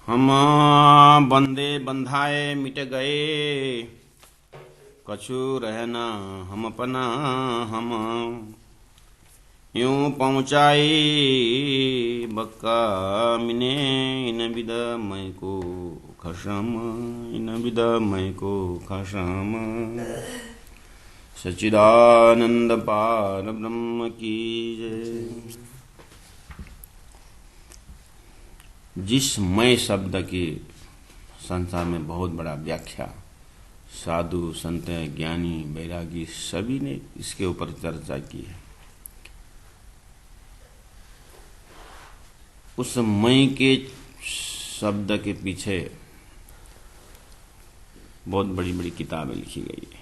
हम बंदे बंधाए मिट गए, कछु रहना हम अपना हम। यूं पहुँचाई बक्का मिने, इन विद मैं को खसम, इन विद मैं को खसम। सच्चिदानंद पार ब्रह्म की जय। जिस मैं शब्द की संसार में बहुत बड़ा व्याख्या साधु संत ज्ञानी वैरागी सभी ने इसके ऊपर चर्चा की है। उस मैं के शब्द के पीछे बहुत बड़ी बड़ी किताबें लिखी गई है।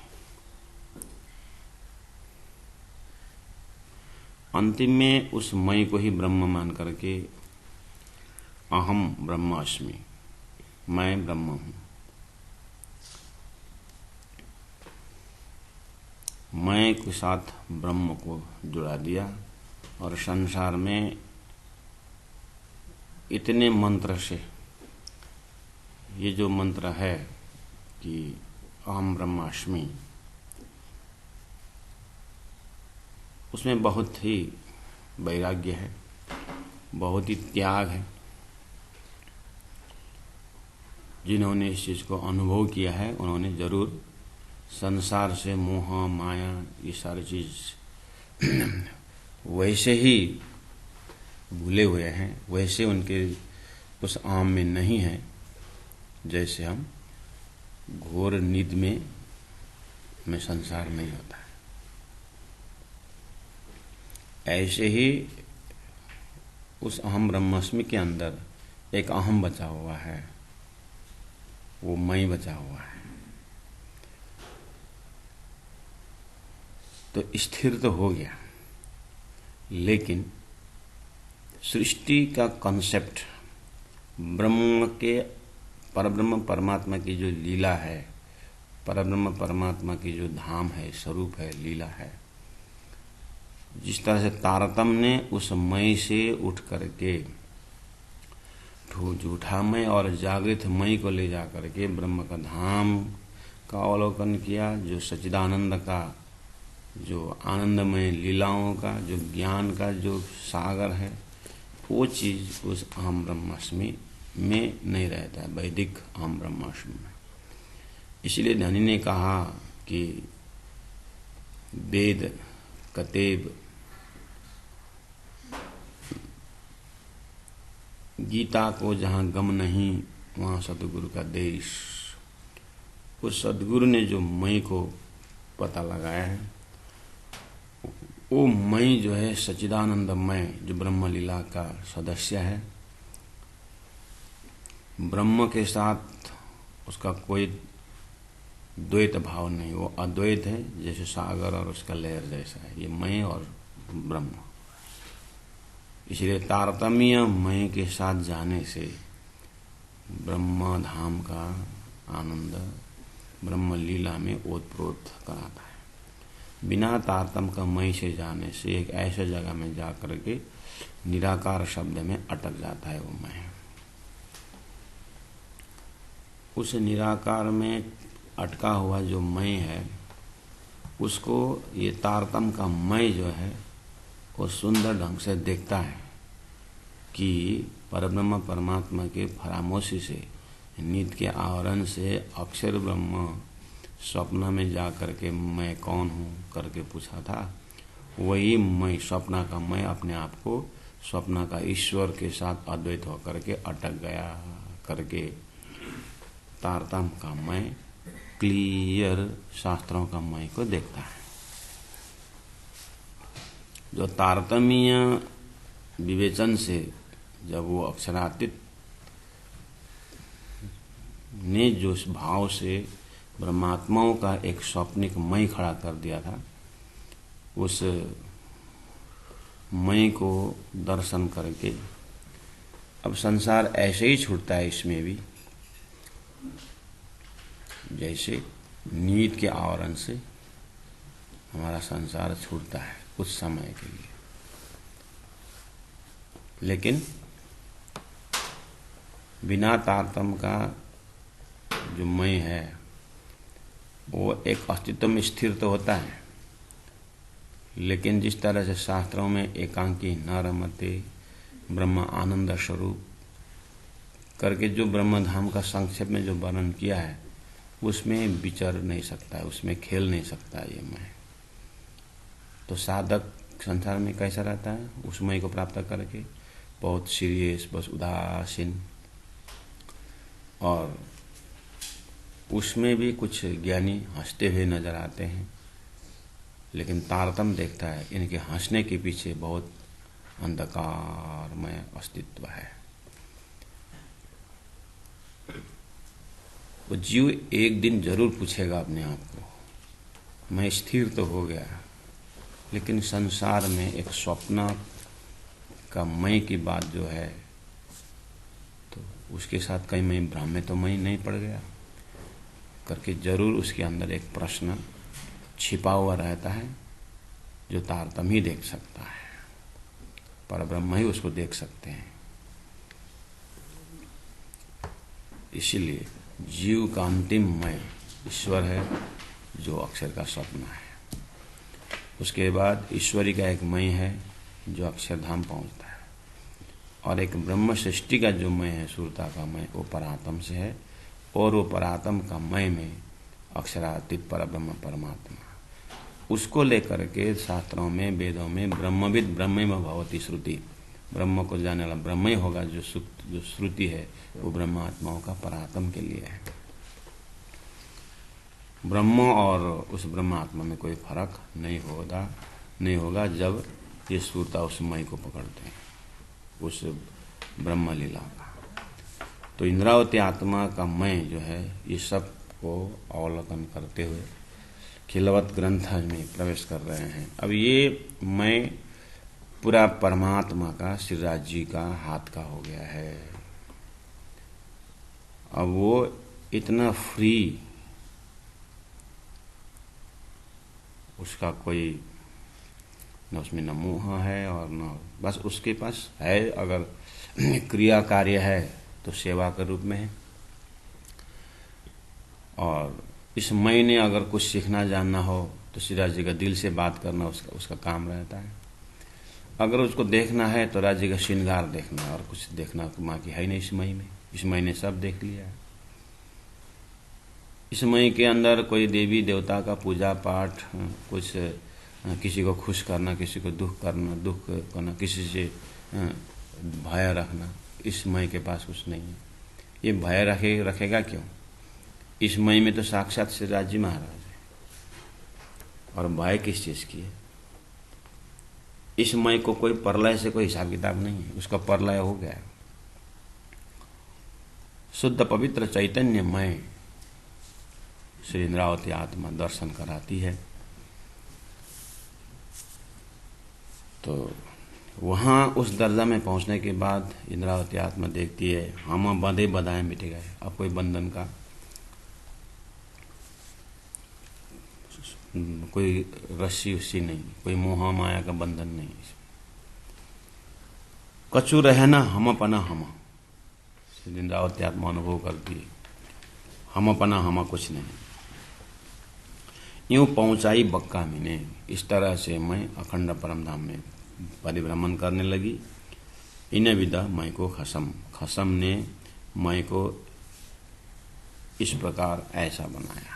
अंतिम में उस मैं को ही ब्रह्म मान करके अहम ब्रह्मास्मि, मैं ब्रह्म हूं। मैं के साथ ब्रह्म को जुड़ा दिया और संसार में इतने मंत्र से ये जो मंत्र है कि अहम ब्रह्मास्मि, उसमें बहुत ही वैराग्य है, बहुत ही त्याग है। जिन्होंने इस चीज को अनुभव किया है उन्होंने जरूर संसार से मोह माया ये सारी चीज वैसे ही भूले हुए हैं, वैसे उनके उस आम में नहीं है जैसे हम घोर नींद में संसार नहीं होता है। ऐसे ही उस अहम ब्रह्मास्मि के अंदर एक अहम बचा हुआ है, वो मैं बचा हुआ है। तो स्थिर तो हो गया, लेकिन सृष्टि का कॉन्सेप्ट ब्रह्म के परब्रह्म परमात्मा की जो लीला है, परब्रह्म परमात्मा की जो धाम है, स्वरूप है, लीला है, जिस तरह से तारतम्य ने उस मैं से उठ करके झूठा मैं और जागृत मैं को ले जाकर के ब्रह्म का धाम का अवलोकन किया, जो सच्चिदानंद का, जो आनंदमय लीलाओं का, जो ज्ञान का जो सागर है, वो चीज उस अहम ब्रह्मास्मि में नहीं रहता है, वैदिक अहम ब्रह्मास्मि में। इसलिए धनी ने कहा कि वेद कतेब गीता को जहाँ गम नहीं वहाँ सतगुरु का देश। उस सदगुरु ने जो मैं को पता लगाया है, वो मैं जो है सच्चिदानंद मैं, जो ब्रह्म लीला का सदस्य है, ब्रह्म के साथ उसका कोई द्वैत भाव नहीं, वो अद्वैत है, जैसे सागर और उसका लहर जैसा है ये मैं और ब्रह्म। इसलिए तारतम्य मैं के साथ जाने से ब्रह्म धाम का आनंद ब्रह्म लीला में ओतप्रोत कराता है। बिना तारतम्य का मैं से जाने से एक ऐसे जगह में जा करके निराकार शब्द में अटक जाता है वो मैं। उस निराकार में अटका हुआ जो मैं है, उसको ये तारतम्य का मैं जो है वो सुंदर ढंग से देखता है कि परब्रह्म परमात्मा के फरामोशी से, नींद के आवरण से अक्षर ब्रह्म स्वप्न में जा करके मैं कौन हूँ करके पूछा था, वही मैं स्वप्न का मैं अपने आप को स्वप्न का ईश्वर के साथ अद्वैत होकर के अटक गया करके तारतम्य का मैं क्लियर शास्त्रों का मैं को देखता है। जो तारतम्य विवेचन से जब वो अक्षरातीत ने जो इस भाव से ब्रह्मात्माओं का एक स्वप्निक मैं खड़ा कर दिया था, उस मैं को दर्शन करके अब संसार ऐसे ही छूटता है, इसमें भी जैसे नींद के आवरण से हमारा संसार छूटता है कुछ समय के लिए, लेकिन बिना तारतम्य का जो मैं है वो एक अस्तित्व में स्थिर तो होता है, लेकिन जिस तरह से शास्त्रों में एकांकी न रमते ब्रह्म आनंद स्वरूप करके जो ब्रह्म धाम का संक्षेप में जो वर्णन किया है उसमें विचर नहीं सकता है, उसमें खेल नहीं सकता ये मैं। तो साधक संसार में कैसा रहता है, उस मय को प्राप्त करके बहुत सीरियस, बस उदासीन, और उसमें भी कुछ ज्ञानी हंसते हुए नजर आते हैं, लेकिन तारतम्य देखता है इनके हंसने के पीछे बहुत अंधकारमय अस्तित्व है। वो जीव एक दिन जरूर पूछेगा अपने आप को, मैं स्थिर तो हो गया लेकिन संसार में एक स्वप्न का मैं की बात जो है, तो उसके साथ कहीं मैं भ्रम में तो मैं नहीं पड़ गया करके जरूर उसके अंदर एक प्रश्न छिपा हुआ रहता है जो तारतम्य ही देख सकता है, परब्रह्म ही उसको देख सकते हैं। इसीलिए जीव का अंतिम मैं ईश्वर है जो अक्षर का स्वप्न है। उसके बाद ईश्वरी का एक मैं है जो अक्षरधाम पहुंचता है, और एक ब्रह्म सृष्टि का जो मैं है, सुरता का मैं, वो परात्म से है, और वो परात्म का मैं में अक्षरातीत परब्रह्म परमात्मा, उसको लेकर के शास्त्रों में वेदों में ब्रह्मविद ब्रह्म भवती श्रुति, ब्रह्म को जानने वाला ब्रह्म ही होगा, जो श्रुति है वो ब्रह्मात्माओं का परात्म के लिए है। ब्रह्म और उस ब्रह्मात्मा में कोई फर्क नहीं होगा जब ये श्रुता उस मय को पकड़ते हैं, उस ब्रह्म लीला का। तो इंद्रावती आत्मा का मैं जो है ये सब को अवलोकन करते हुए खिलवत ग्रंथ में प्रवेश कर रहे हैं। अब ये मैं पूरा परमात्मा का, श्रीराज जी का हाथ का हो गया है। अब वो इतना फ्री, उसका कोई न उसमें न मोह है और न, बस उसके पास है, अगर क्रिया कार्य है तो सेवा के रूप में है, और इस मैं ने अगर कुछ सीखना जानना हो तो श्रीराज जी का दिल से बात करना उसका काम रहता है। अगर उसको देखना है तो राज्य का श्रृंगार देखना, और कुछ देखना माँ की है नहीं इस मई में, इस मई ने सब देख लिया है। इस मई के अंदर कोई देवी देवता का पूजा पाठ, कुछ किसी को खुश करना, किसी को दुख करना, किसी से भय रखना, इस मई के पास कुछ नहीं है। ये भय रखेगा क्यों? इस मई में तो साक्षात श्री राजी महाराज है, और भय किस चीज की है? इस मय को कोई परलय से कोई हिसाब किताब नहीं है, उसका परलय हो गया। शुद्ध पवित्र चैतन्यमय श्री इंद्रावती आत्मा दर्शन कराती है। तो वहां उस दर्जा में पहुंचने के बाद इंद्रावती आत्मा देखती है हम बंधे बधाए मिट गए, अब कोई बंधन का कोई रस्सी उस्सी नहीं, कोई मोह माया का बंधन नहीं। कछु रहना हम अपना हम, इंद्रावती आत्मा अनुभव करती है हम अपना हम कुछ नहीं। यूं पहुंचाई बक्का मैंने, इस तरह से मैं अखंड परमधाम में परिभ्रमण करने लगी। इन्हें विदा मैं को खसम ने मैं को इस प्रकार ऐसा बनाया।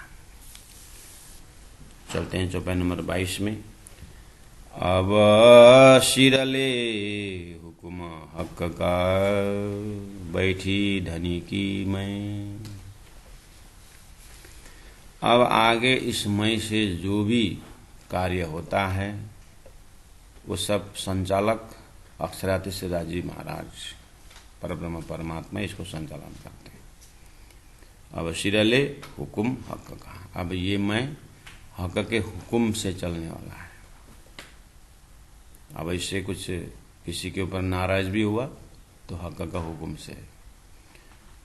चलते हैं चौपाई नंबर 22 में। अब शिरले हुकुम हक का बैठी धनी की मैं। अब आगे इस मैं से जो भी कार्य होता है वो सब संचालक अक्षराती से राजी महाराज परब्रह्म परमात्मा इसको संचालन करते हैं। अब शिरले हुकुम हक का, अब ये मैं हक के हुकुम से चलने वाला है। अब इससे कुछ किसी के ऊपर नाराज भी हुआ तो हक का हुकुम से है,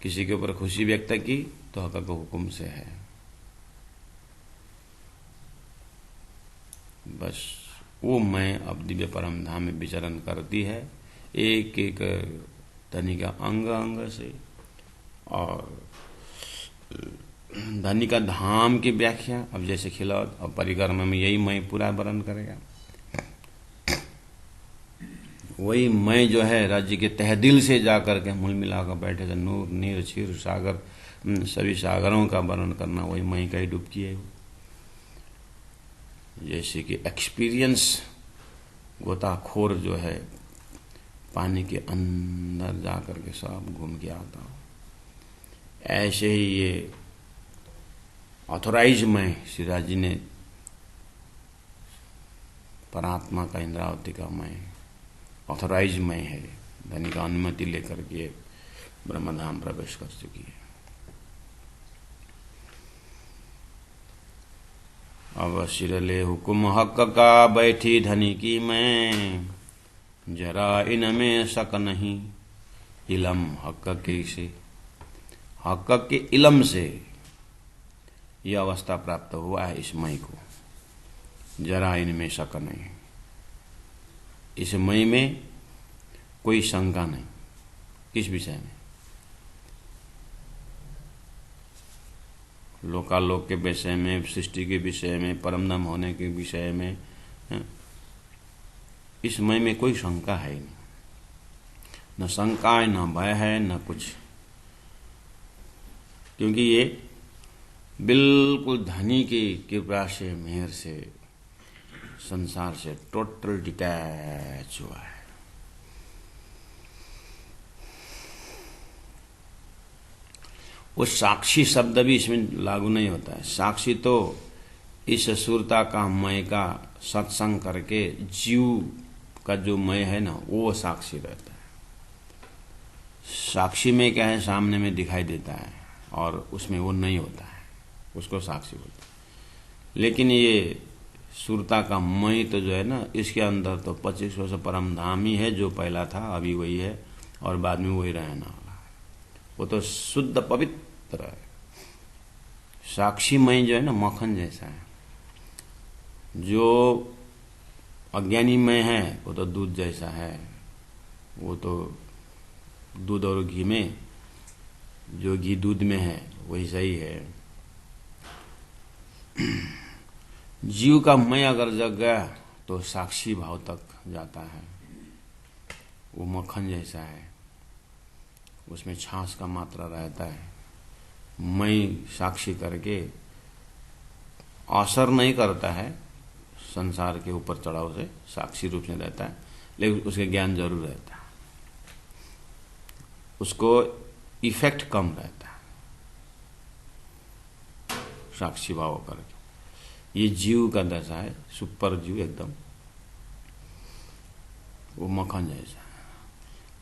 किसी के ऊपर खुशी व्यक्त की तो हक का हुकुम से है। बस वो मैं अब दिव्य परम धाम में विचरण करती है, एक एक तनिका अंग अंग से, और धनी का धाम की व्याख्या, अब जैसे खिलौत और परिक्रमा में यही मय पूरा वर्णन करेगा। वही मय जो है राज्य के तहदिल से जाकर के मूल मिलाकर बैठे थे। नूर, नीर, क्षीर, सागर, सभी सागरों का वर्णन करना वही मय का ही डुबकी है। जैसे कि एक्सपीरियंस गोताखोर जो है पानी के अंदर जाकर के सब घूम के आता हो, ऐसे ही ये ऑथोराइज मय श्रीराज जी ने परात्मा का, इंद्रावती का मय ऑथोराइज मय है। धनी का अनुमति लेकर के ब्रह्मधाम प्रवेश कर चुकी है। अब सिरले हुकुम हक का बैठी धनी की मैं, जरा इनमें शक नहीं इलम हक के से। हक के इलम से यह अवस्था प्राप्त हुआ है इस मय को, जरा इनमें शक नहीं। इस मय में कोई शंका नहीं। किस विषय में? लोकालोक के विषय में, सृष्टि के विषय में, परमधाम होने के विषय में। इस मय में कोई शंका है ही नहीं, न शंका है, न भय है, न कुछ। क्योंकि ये बिल्कुल धनी की कृपा से, मेहर से, संसार से टोटल डिटैच हुआ है। वो साक्षी शब्द भी इसमें लागू नहीं होता है। साक्षी तो इस सुरता का मय का सत्संग करके जीव का जो मय है ना, वो साक्षी रहता है। साक्षी में क्या है, सामने में दिखाई देता है और उसमें वो नहीं होता है, उसको साक्षी बोलते हैं। लेकिन ये सुरता का मय तो जो है ना, इसके अंदर तो 25 वर्ष परम धाम ही है, जो पहला था अभी वही है और बाद में वही रहना वाला है। वो तो शुद्ध पवित्र है। साक्षी मय जो है ना, मक्खन जैसा है। जो अज्ञानी मय है वो तो दूध जैसा है। वो तो दूध और घी में, जो घी दूध में है वही सही है। जीव का मय अगर जग गया तो साक्षी भाव तक जाता है। वो मक्खन जैसा है, उसमें छाछ का मात्रा रहता है। मय साक्षी करके असर नहीं करता है, संसार के ऊपर चढ़ाव से साक्षी रूप में रहता है, लेकिन उसके ज्ञान जरूर रहता है। उसको इफेक्ट कम रहता है साक्षी भाव करके। ये जीव का दशा है, सुपर जीव एकदम, वो मक्खन जैसा है।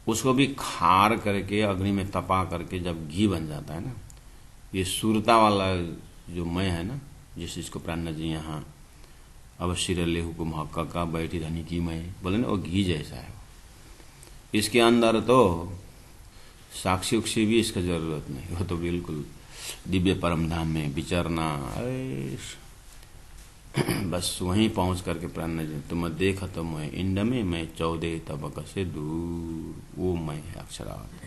उसको भी खार करके अग्नि में तपा करके जब घी बन जाता है ना, ये सुरता वाला जो मय है ना, जिस चीज को प्राण जी यहाँ अब सिरले हुकुम हक का बैठी धनी की मय बोले ना, वो घी जैसा है। इसके अंदर तो साक्षी उक्षी भी इसका जरूरत नहीं। वो तो बिल्कुल दिव्य परम धाम में विचरना, बस वहीं पहुंच करके प्राण जी तुम देखा तो मैं इंड में, मैं 14 तबक से दूर, वो मैं है अक्षरार्थ।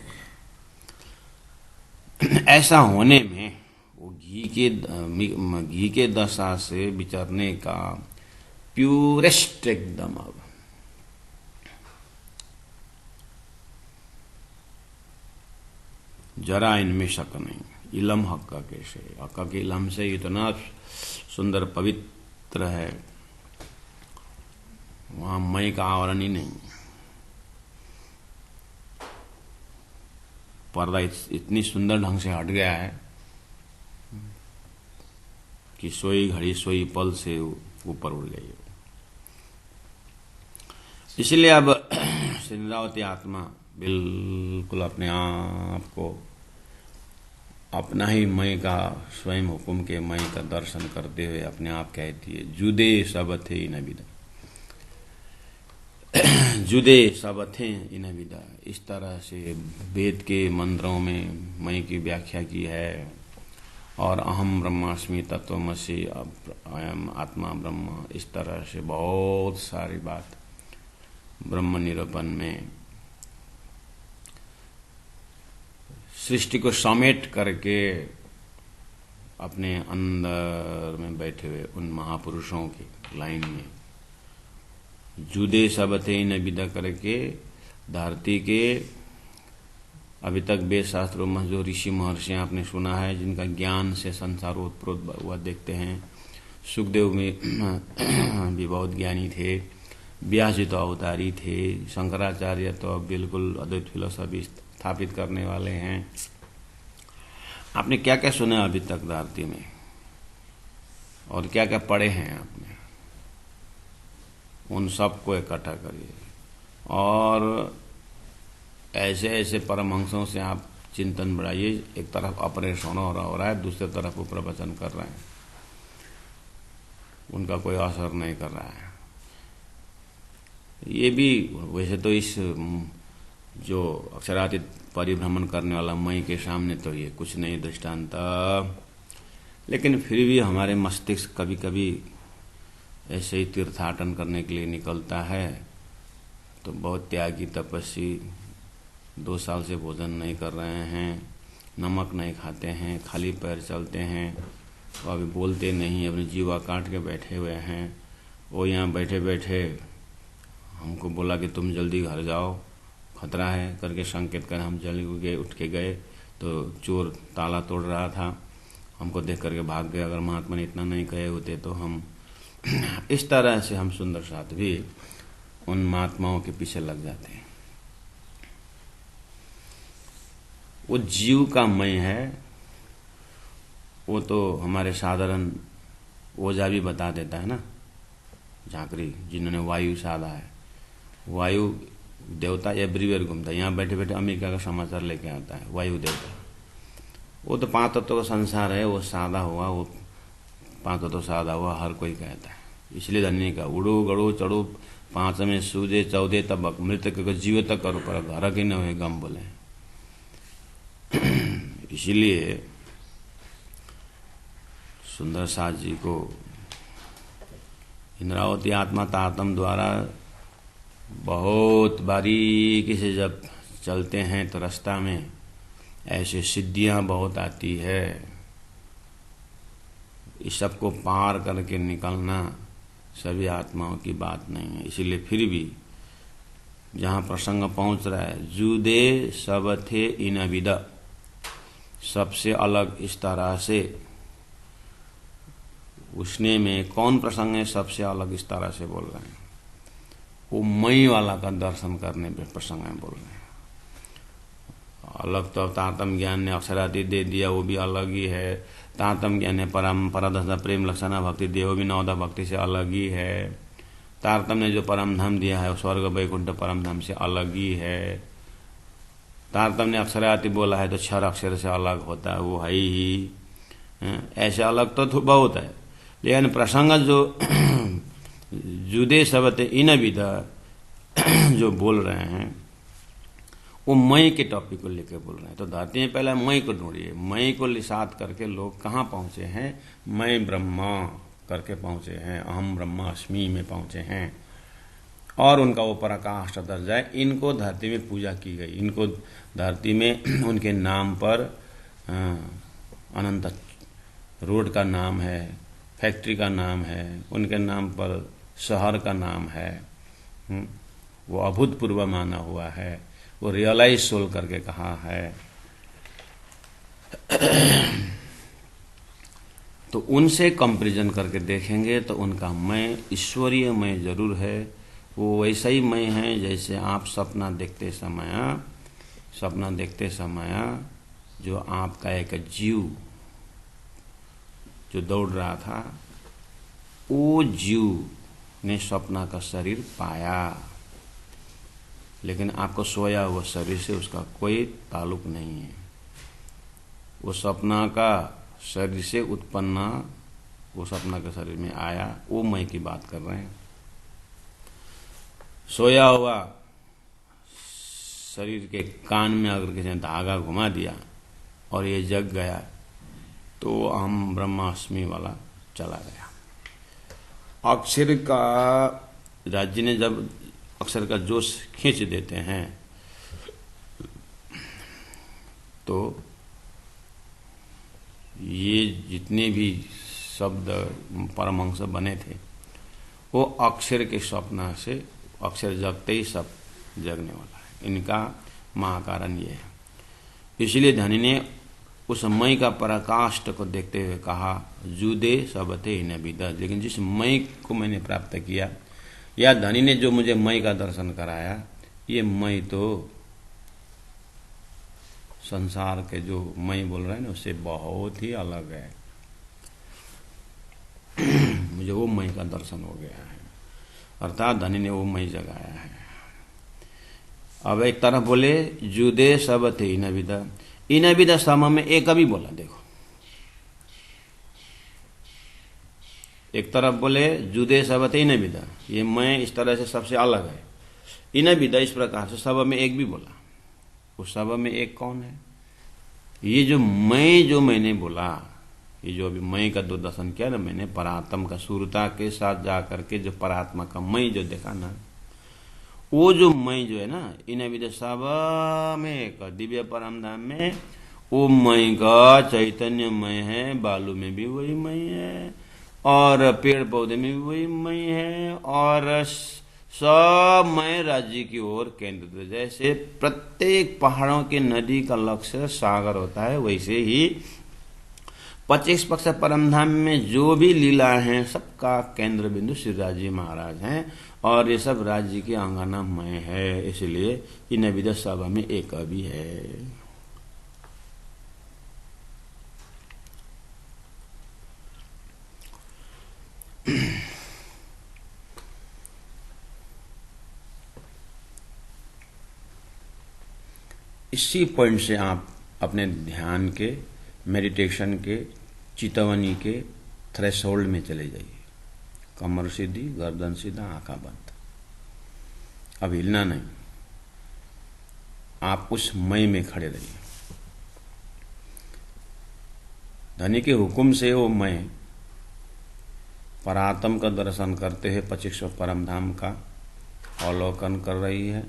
ऐसा होने में वो घी के दशा से विचरने का प्यूरेस्ट एकदम, अब जरा इनमें शक नहीं। इलम हक का कैसे, हक के इलम से इतना सुंदर पवित्र है, वहां मय का आवरण ही नहीं। पर्दा इतनी सुंदर ढंग से हट गया है कि सोई घड़ी सोई पल से ऊपर उड़ गई। इसलिए अब इंद्रावती आत्मा बिल्कुल अपने आप को अपना ही मय का, स्वयं हुकुम के मय का दर्शन करते हुए अपने आप कहती है, जुदे सब थे इन विदा, जुदे सब थे इन विदा। इस तरह से वेद के मंत्रों में मय की व्याख्या की है। और अहम ब्रह्मास्मि तत्वमसि, अयम आत्मा ब्रह्म, इस तरह से बहुत सारी बात ब्रह्म निरूपण में सृष्टि को समेट करके अपने अंदर में बैठे हुए उन महापुरुषों की लाइन में जुदे सब थे न विदा करके धरती के अभी तक वेद शास्त्रों में जो ऋषि महर्षि आपने सुना है, जिनका ज्ञान से संसार उत्प्रोत हुआ देखते हैं। सुखदेव में भी बहुत ज्ञानी थे, व्यास जी तो अवतारी थे, शंकराचार्य तो बिल्कुल अद्वैत फिलोसफी स्थापित करने वाले हैं। आपने क्या क्या सुना अभी तक धरती में और क्या क्या पढ़े हैं आपने, उन सबको इकट्ठा करिए और ऐसे ऐसे परमहंसों से आप चिंतन बढ़ाइए। एक तरफ ऑपरेशन हो रहा है, दूसरी तरफ वो प्रवचन कर रहे हैं, उनका कोई असर नहीं कर रहा है। ये भी वैसे तो इस जो अक्षरातीत परिभ्रमण करने वाला मई के सामने तो ये कुछ नहीं दृष्टांत, लेकिन फिर भी हमारे मस्तिष्क कभी कभी ऐसे ही तीर्थाटन करने के लिए निकलता है। तो बहुत त्यागी तपस्वी 2 साल से भोजन नहीं कर रहे हैं, नमक नहीं खाते हैं, खाली पैर चलते हैं, वो अभी बोलते नहीं, अपनी जीवा काट के बैठे हुए हैं। वो यहाँ बैठे बैठे हमको बोला कि तुम जल्दी घर जाओ, खतरा है करके संकेत कर हम जल्दी उठ के गए तो चोर ताला तोड़ रहा था, हमको देख करके भाग गए। अगर महात्मा ने इतना नहीं कहे होते तो हम इस तरह से हम सुंदर साथ भी उन महात्माओं के पीछे लग जाते हैं। वो जीव का मय है, वो तो हमारे साधारण ओझा भी बता देता है ना, झांकरी जिन्होंने वायु साधा है। वायु देवता एवरीवेयर घूमता है, यहाँ बैठे बैठे अमेरिका का समाचार लेके आता है वायु देवता। वो तो 5 तत्वों का संसार है, वो सादा हुआ, वो 5 तत्व सादा हुआ हर कोई कहता है। इसलिए धन्य का उड़ो गड़ो चढ़ो 5 में सूझे 14 तबक मृतक को जीवित करो पर घर के न हुए गम बोले। इसीलिए सुंदर साथ जी को इंद्रावती आत्मा तारतम द्वारा बहुत बारीकी से जब चलते हैं तो रास्ता में ऐसे सिद्धियां बहुत आती है। इस सब को पार करके निकलना सभी आत्माओं की बात नहीं है। इसीलिए फिर भी जहाँ प्रसंग पहुंच रहा है, जुदे सब थे इन विद, सबसे अलग इस तरह से उसने में कौन प्रसंग है सबसे अलग इस तरह से बोल रहे हैं, वो मई वाला का दर्शन करने पे प्रसंग में बोल रहे हैं। अलग तो तारतम ज्ञान ने अक्षरातीत दे दिया, वो भी अलग ही है। तारतम ज्ञान ने परम परदश प्रेम लक्षणा भक्ति देव भी नवदा भक्ति से अलग ही है। तारतम ने जो परम धाम दिया है वो स्वर्ग वैकुंठ परम धाम से अलग ही है। तारतम ने अक्षरातीत बोला है तो क्षर अक्षर से अलग होता है, वो है ही। ऐसे अलग तो बहुत है, लेकिन प्रसंग जो जुदे शब्द इन विधा जो बोल रहे हैं वो मई के टॉपिक को लेकर बोल रहे हैं। तो धरती में पहले मई को ढूंढिए, मई को लिसात करके लोग कहाँ पहुंचे हैं, मैं ब्रह्मा करके पहुंचे हैं, अहम ब्रह्मास्मि में पहुंचे हैं। और उनका वो पराकाष्ठ दर्जा है। इनको धरती में पूजा की गई, इनको धरती में उनके नाम पर अनंत रोड का नाम है, फैक्ट्री का नाम है, उनके नाम पर शहर का नाम है। वो अभूतपूर्व माना हुआ है, वो रियलाइज सोल करके कहा है। तो उनसे कंपैरिजन करके देखेंगे तो उनका मैं ईश्वरीय मैं जरूर है। वो वैसा ही मैं है जैसे आप सपना देखते समय जो आपका एक जीव जो दौड़ रहा था, वो जीव ने सपना का शरीर पाया, लेकिन आपको सोया हुआ शरीर से उसका कोई ताल्लुक नहीं है। वो सपना का शरीर से उत्पन्न, वो सपना के शरीर में आया, वो मैं की बात कर रहे हैं। सोया हुआ शरीर के कान में अगर किसी ने धागा घुमा दिया और ये जग गया तो हम ब्रह्मास्मि वाला चला गया। अक्षर का राज्य ने जब अक्षर का जोश खींच देते हैं तो ये जितने भी शब्द परमहंस बने थे वो अक्षर के स्वप्न से, अक्षर जगते ही सब जगने वाला है। इनका महाकारण ये है। इसलिए धनी ने उस मई का पराकाष्ठ को देखते हुए कहा, जुदे सबते न विदा। लेकिन जिस मई को मैंने प्राप्त किया, या धनी ने जो मुझे मई का दर्शन कराया, ये मई तो संसार के जो मई बोल रहे हैं ना, उससे बहुत ही अलग है। मुझे वो मई का दर्शन हो गया है, अर्थात धनी ने वो मई जगाया है। अब एक तरफ बोले जुदे सब थे इन विदा सम में एक अभी बोला। देखो, एक तरफ बोले जुदे सब थे इन विदा, ये मैं इस तरह से सबसे अलग है। इन विदा इस प्रकार से सब में एक भी बोला। उस सब में एक कौन है? ये जो मैंने बोला, ये जो अभी मैं का दो दर्शन किया ना मैंने, परात्म का सूरता के साथ जाकर के जो परात्मा का मैं जो देखा ना, वो जो मैं जो है ना, इन विद सब में एक दिव्य परम धाम में, वो मैं का चैतन्य मैं है। बालू में भी वही मैं है, और पेड़ पौधे में भी वही मैं है, और सब मैं राज्य की ओर केंद्रित। जैसे प्रत्येक पहाड़ों के नदी का लक्ष्य सागर होता है, वैसे ही 25 पक्ष परमधाम में जो भी लीला है सबका केंद्र बिंदु श्री राज्य महाराज हैं, और ये सब राज्य की आंगना में है। इसलिए इन विद सब में एक भी है। इसी पॉइंट से आप अपने ध्यान के, मेडिटेशन के, चितवनी के थ्रेशोल्ड में चले जाइए। कमर सीधी, गर्दन सीधा, आंखा बंद, अब हिलना नहीं। आप उस मई में खड़े रहिए। धनी के हुक्म से वो मैं परात्म का दर्शन करते हुए 25 परम धाम का अवलोकन कर रही है,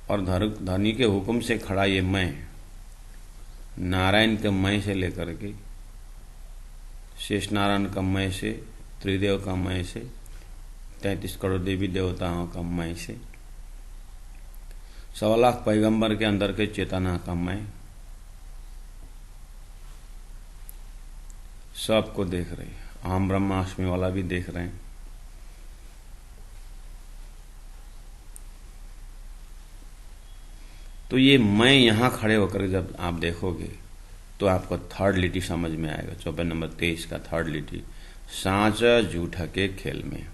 और धनी के हुक्म से खड़ा ये मैं नारायण के मैं से लेकर के शेष नारायण का मैं से, त्रिदेव का मैं से, 33 करोड़ देवी देवताओं का मैं से, 1.25 लाख पैगंबर के अंदर के चेतना का मैं, सबको देख रहे हैं। अहम ब्रह्माष्टमी वाला भी देख रहे हैं। तो ये मैं यहां खड़े होकर जब आप देखोगे तो आपको थर्ड लिटी समझ में आएगा। चौपाई नंबर 23 का थर्ड लिटी, सांच झूठा के खेल में।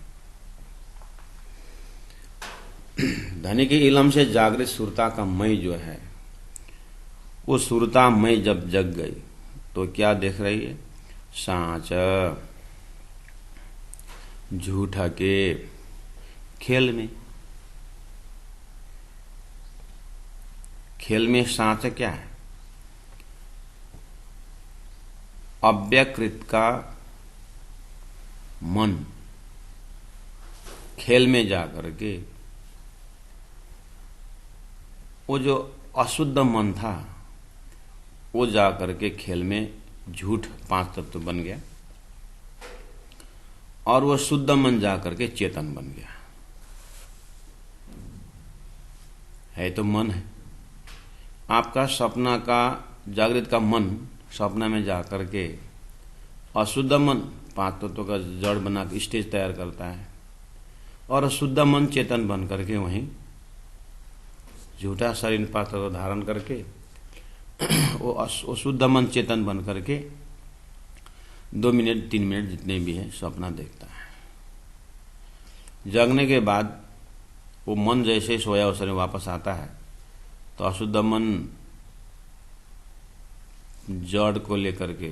धनी के इलम से जागृत सुरता का मैं जो है, वो सुरता मैं जब जग गई तो क्या देख रही है? सांच झूठा के खेल में। खेल में सांच क्या है? अव्यकृत का मन खेल में जाकर के, वो जो अशुद्ध मन था वो जाकर के खेल में झूठ 5 तत्व बन गया, और वो शुद्ध मन जाकर के चेतन बन गया। है तो मन है आपका। सपना का जागृत का मन सपना में जाकर के अशुद्ध मन 5 तत्वों का जड़ बना के स्टेज तैयार करता है, और शुद्ध मन चेतन बन करके वहीं झूठा शरीर 5 तत्व धारण करके वो शुद्ध मन चेतन बन करके 2 मिनट 3 मिनट जितने भी है सपना देखता है। जगने के बाद वो मन जैसे सोया उस शरीर वापस आता है तो अशुद्ध मन जड़ को लेकर के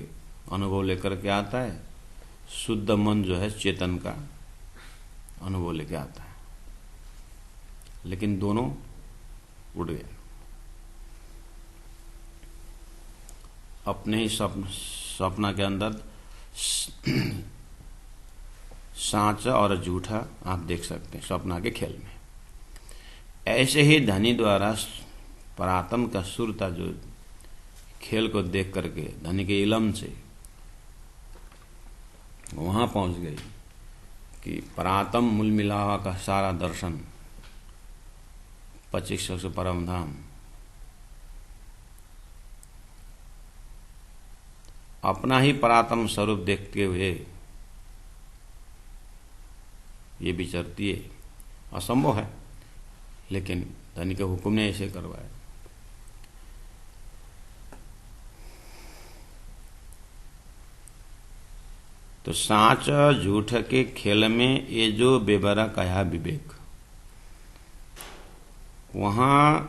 अनुभव लेकर के आता है, शुद्ध मन जो है चेतन का अनुभव लेके आता है। लेकिन दोनों उड़ गए। अपने ही सपना के अंदर सांच और झूठा आप देख सकते हैं सपना के खेल में। ऐसे ही धनी द्वारा परातम का सुरता जो खेल को देख करके धनी के इलम से वहां पहुंच गई कि परातम मूल मिलावा का सारा दर्शन 2500 से परम धाम अपना ही परातम स्वरूप देखते हुए ये विचरती है, असंभव है, लेकिन धनी के हुक्म ने ऐसे करवाया। तो साच झूठ के खेल में ये जो बेबरा कहा विवेक, वहां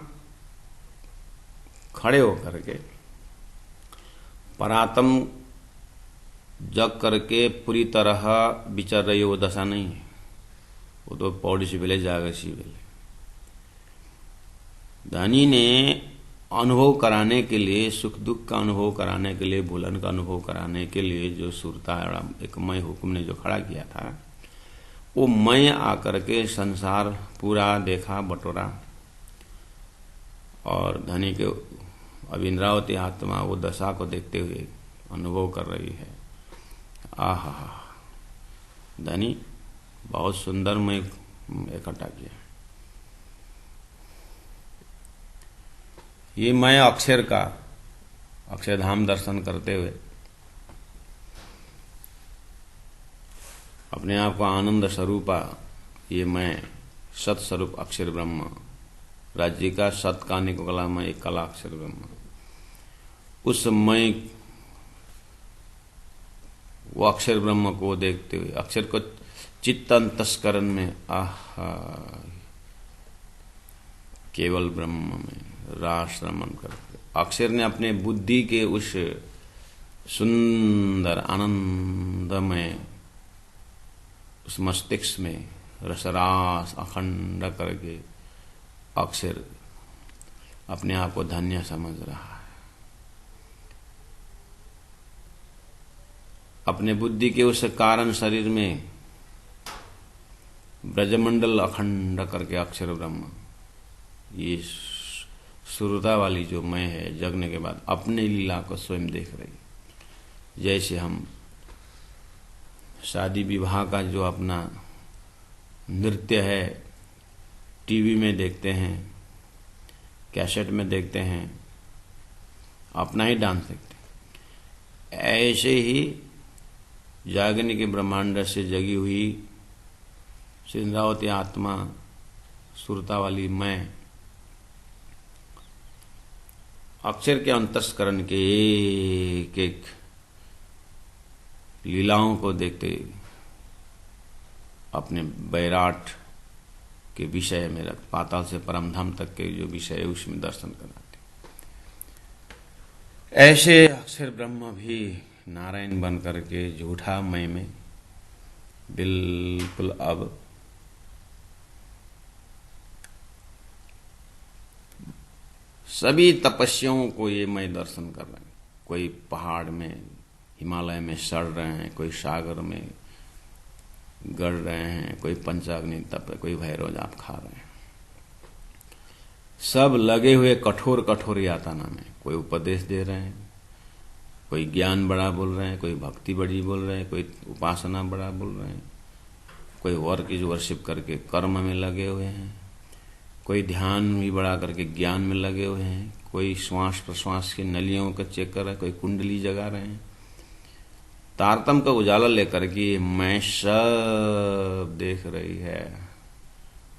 खड़े होकर के परातम जग करके पूरी तरह विचर रही वो दशा नहीं है। वो तो पौड़ी से पहले जागर सी पहले धनी ने अनुभव कराने के लिए, सुख दुख का अनुभव कराने के लिए, भूलन का अनुभव कराने के लिए जो सुरता एक मय हुक्म ने जो खड़ा किया था, वो मय आकर के संसार पूरा देखा बटोरा और धनी के अब इंद्रावती आत्मा वो दशा को देखते हुए अनुभव कर रही है। आहा, धनी बहुत सुंदर मैं इकट्ठा किया। ये मैं अक्षर का अक्षरधाम दर्शन करते हुए अपने आप को आनंद स्वरूपा, ये मैं सत स्वरूप अक्षर ब्रह्म, राज्य का सत का निकला मैं एक कला अक्षर ब्रह्म, उस मैं वो अक्षर ब्रह्म को देखते हुए अक्षर को चित्तंतस्करण में केवल ब्रह्म में राश्रमण करके अक्षर ने अपने बुद्धि के उस सुंदर आनंदमय उस मस्तिष्क में रसरास अखंड करके अक्षर अपने आप को धन्य समझ रहा है। अपने बुद्धि के उस कारण शरीर में ब्रजमंडल अखंड करके अक्षर ब्रह्म, ये सुरता वाली जो मैं है जगने के बाद अपने लीला को स्वयं देख रही। जैसे हम शादी विवाह का जो अपना नृत्य है टीवी में देखते हैं, कैसेट में देखते हैं, अपना ही डांस देखते हैं, ऐसे ही जागने के ब्रह्मांड से जगी हुई इंद्रावती आत्मा सुरता वाली मैं अक्षर के अंतस्करण के एक एक लीलाओं को देखते अपने बैराट के विषय में रख, पाताल से परमधाम तक के जो विषय है उसमें दर्शन कराते। ऐसे अक्षर ब्रह्म भी नारायण बन करके झूठा मैं में बिल्कुल अब सभी तपस्याओं को ये मैं दर्शन कर रहे हैं। कोई पहाड़ में हिमालय में सड़ रहे हैं, कोई सागर में गड़ रहे हैं, कोई पंचाग्नि तप, कोई भैरव जाप खा रहे हैं, सब लगे हुए कठोर कठोर यातना में। कोई उपदेश दे रहे हैं, कोई ज्ञान बड़ा बोल रहे हैं, कोई भक्ति बड़ी बोल रहे हैं, कोई उपासना बड़ा बोल रहे हैं, कोई वर्क इज वर्शिप करके कर्म में लगे हुए हैं, कोई ध्यान भी बड़ा करके ज्ञान में लगे हुए हैं, कोई श्वास प्रश्वास की नलियों का चेक कर रहा है, कोई कुंडली जगा रहे हैं। तारतम का उजाला लेकर के मैं सब देख रही है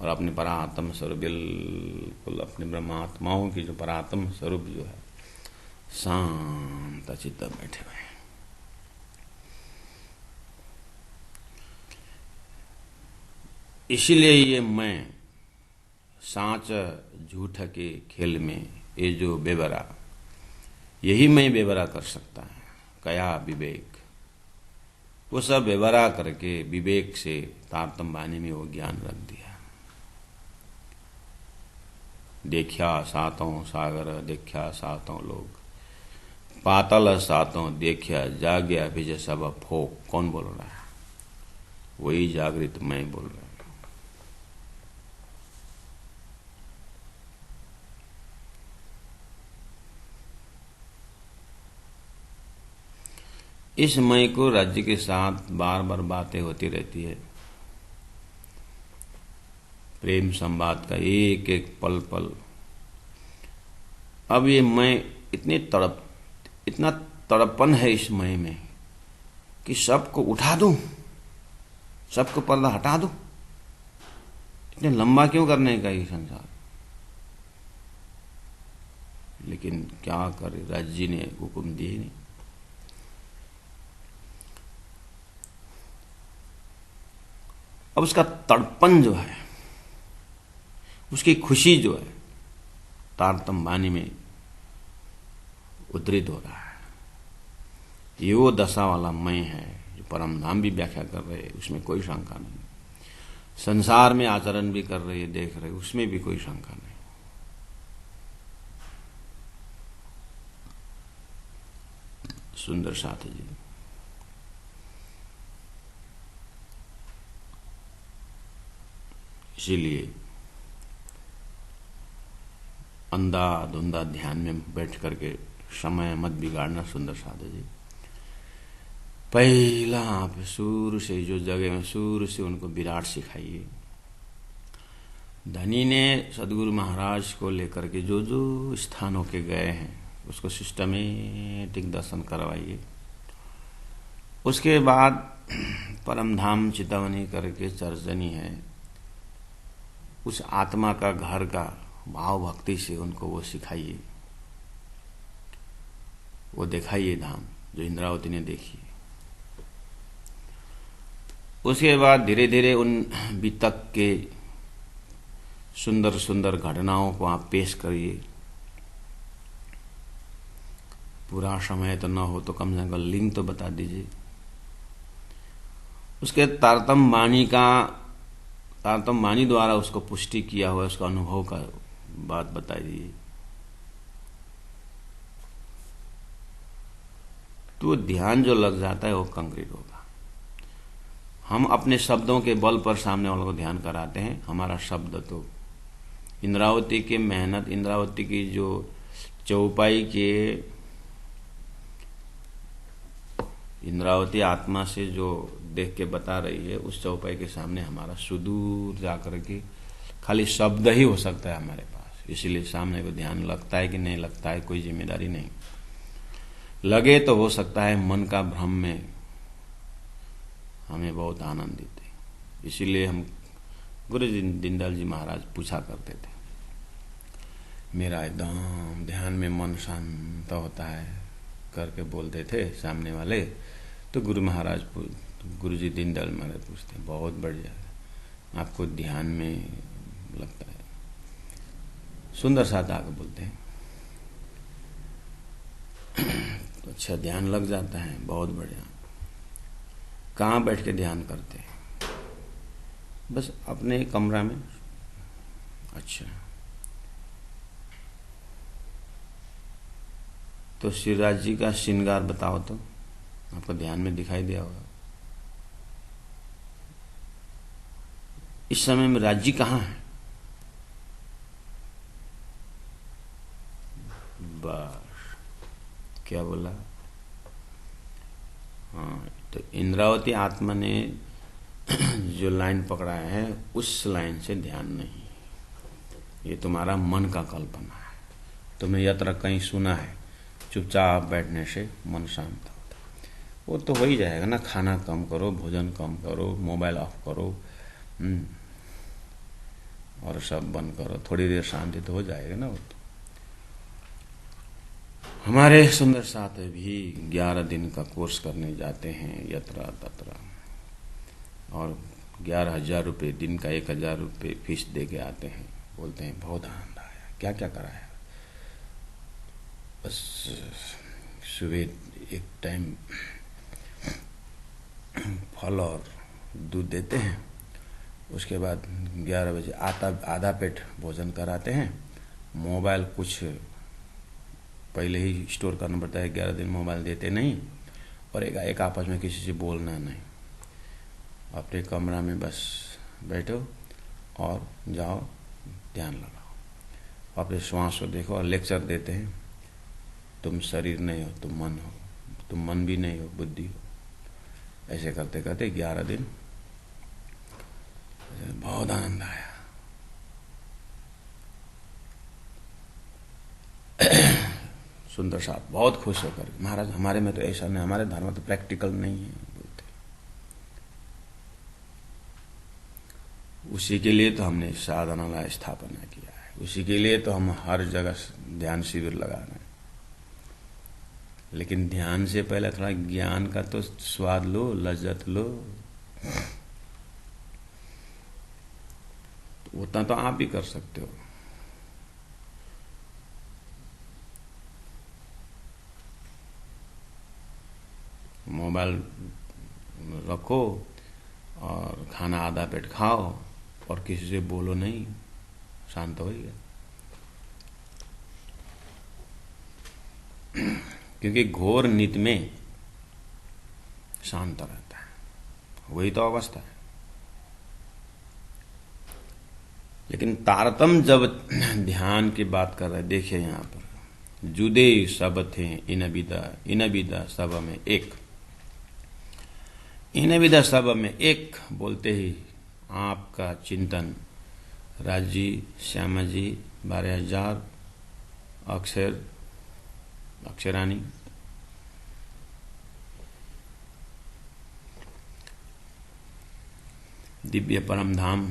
और अपने परात्म स्वरूप बिल्कुल अपने ब्रह्मात्माओं की जो परात्म स्वरूप जो है शांत चित्त बैठे हुए हैं। इसीलिए ये मैं साच झूठ के खेल में ये जो बेबरा, यही मैं बेबरा कर सकता है। कया विवेक, वो सब बेबरा करके विवेक से तारतम वाणी में वो ज्ञान रख दिया। देखा सातों सागर, देखा सातों लोग, पातल सातों देखा, जाग्या विजय सब फोक। कौन बोल रहा है? वही जागृत मैं बोल रहा हूं। इस मय को राज्य के साथ बार बार बातें होती रहती है, प्रेम संवाद का एक एक पल पल। अब ये मैं इतना तड़पन है इस मय में कि सबको उठा दूं, सबको पर्दा हटा दूं। इतने लंबा क्यों करने का ये संसार? लेकिन क्या करे, राज्य ने हुक्म दिए नहीं। अब उसका तड़पन जो है, उसकी खुशी जो है, तारतम वाणी में उद्धृत हो रहा है। ये वो दशा वाला मैं है जो परम धाम भी व्याख्या कर रहे हैं, उसमें कोई शंका नहीं। संसार में आचरण भी कर रहे हैं, देख रहे, उसमें भी कोई शंका नहीं। सुंदर साथ जी, इसीलिए अंधा धुंधा ध्यान में बैठ करके समय मत बिगाड़ना। सुंदर साधु जी, पहला आप शुरू से जो जगह में शुरू से उनको विराट सिखाइए। धनी ने सदगुरु महाराज को लेकर के जो जो स्थानों के गए हैं उसको सिस्टमेटिक दर्शन करवाइए। उसके बाद परम धाम चितवनी करके चर्चनी है, उस आत्मा का घर का भाव भक्ति से उनको वो सिखाइए, वो दिखाइए धाम जो इंद्रावती ने देखी। उसके बाद धीरे धीरे उन बीतक के सुंदर सुंदर घटनाओं को आप पेश करिए। पूरा समय तो न हो तो कम से कम लिंक तो बता दीजिए। उसके तारतम वाणी द्वारा उसको पुष्टि किया हुआ उसका अनुभव का बात बताइए। तो ध्यान जो लग जाता है वो कंक्रीट होगा। हम अपने शब्दों के बल पर सामने वालों को ध्यान कराते हैं। हमारा शब्द तो इंद्रावती की मेहनत, इंद्रावती की जो चौपाई के, इंद्रावती आत्मा से जो देख के बता रही है, उस चौपाई के सामने हमारा सुदूर जाकर के खाली शब्द ही हो सकता है हमारे पास। इसीलिए सामने को ध्यान लगता है कि नहीं लगता है कोई जिम्मेदारी नहीं। लगे तो हो सकता है मन का भ्रम में हमें बहुत आनंद देते। इसीलिए हम गुरु दीनदयाल जी महाराज पूछा करते थे, मेरा एकदम ध्यान में मन शांत होता है करके बोलते थे सामने वाले। तो गुरु जी दीनदयाल महाराज पूछते हैं, बहुत बढ़िया है, आपको ध्यान में लगता है। सुंदर साथ आके बोलते हैं, तो अच्छा ध्यान लग जाता है, बहुत बढ़िया। कहाँ बैठ के ध्यान करते हैं? बस अपने कमरा में। अच्छा, तो शिवराज जी का श्रृंगार बताओ तो, आपको ध्यान में दिखाई दिया होगा। इस समय में राज जी कहाँ है? बस क्या बोला? हाँ, तो इंद्रावती आत्मा ने जो लाइन पकड़ा है उस लाइन से ध्यान नहीं, ये तुम्हारा मन का कल्पना है। तुमने यत्र कहीं सुना है चुपचाप बैठने से मन शांत होता है, वो तो हो ही जाएगा ना। खाना कम करो, भोजन कम करो, मोबाइल ऑफ करो, और सब बंद करो, थोड़ी देर शांति तो हो जाएगा ना। वो तो हमारे सुंदर साथ भी 11 दिन का कोर्स करने जाते हैं यत्रा तत्रा, और 11,000 रुपये दिन का, 1,000 रुपये फीस दे के आते हैं। बोलते हैं बहुत आनंद आया। क्या क्या कराया? बस सुबह एक टाइम फल और दूध देते हैं, उसके बाद 11 बजे आधा पेट भोजन कराते हैं। मोबाइल कुछ पहले ही स्टोर करना पड़ता है, 11 दिन मोबाइल देते नहीं, और एक आपस में किसी से बोलना नहीं। अपने कमरा में बस बैठो और जाओ ध्यान लगाओ, अपने श्वास को देखो। और लेक्चर देते हैं, तुम शरीर नहीं हो, तुम मन हो, तो मन भी नहीं हो, बुद्धि हो। ऐसे करते करते 11 दिन बहुत आनंद आया। सुंदर साहब बहुत खुश होकर, महाराज हमारे में तो ऐसा नहीं, हमारे धर्म तो प्रैक्टिकल नहीं है बोलते। उसी के लिए तो हमने साधनालय स्थापना किया है, उसी के लिए तो हम हर जगह ध्यान शिविर लगा रहे हैं। लेकिन ध्यान से पहले थोड़ा ज्ञान का तो स्वाद लो, लज्जत लो। उतना तो आप भी कर सकते हो। मोबाइल रखो और खाना आधा पेट खाओ और किसी से बोलो नहीं, शांत हो गया। क्योंकि घोर नित में शांत रहता है, वही तो अवस्था है। लेकिन तारतम जब ध्यान की बात कर रहे, देखिए यहां पर जुदे सब थे इन विदा सब में एक, इन विदा सब में एक बोलते ही आपका चिंतन राज जी, श्यामा जी, 12,000 अक्षरानी, दिव्य परम धाम,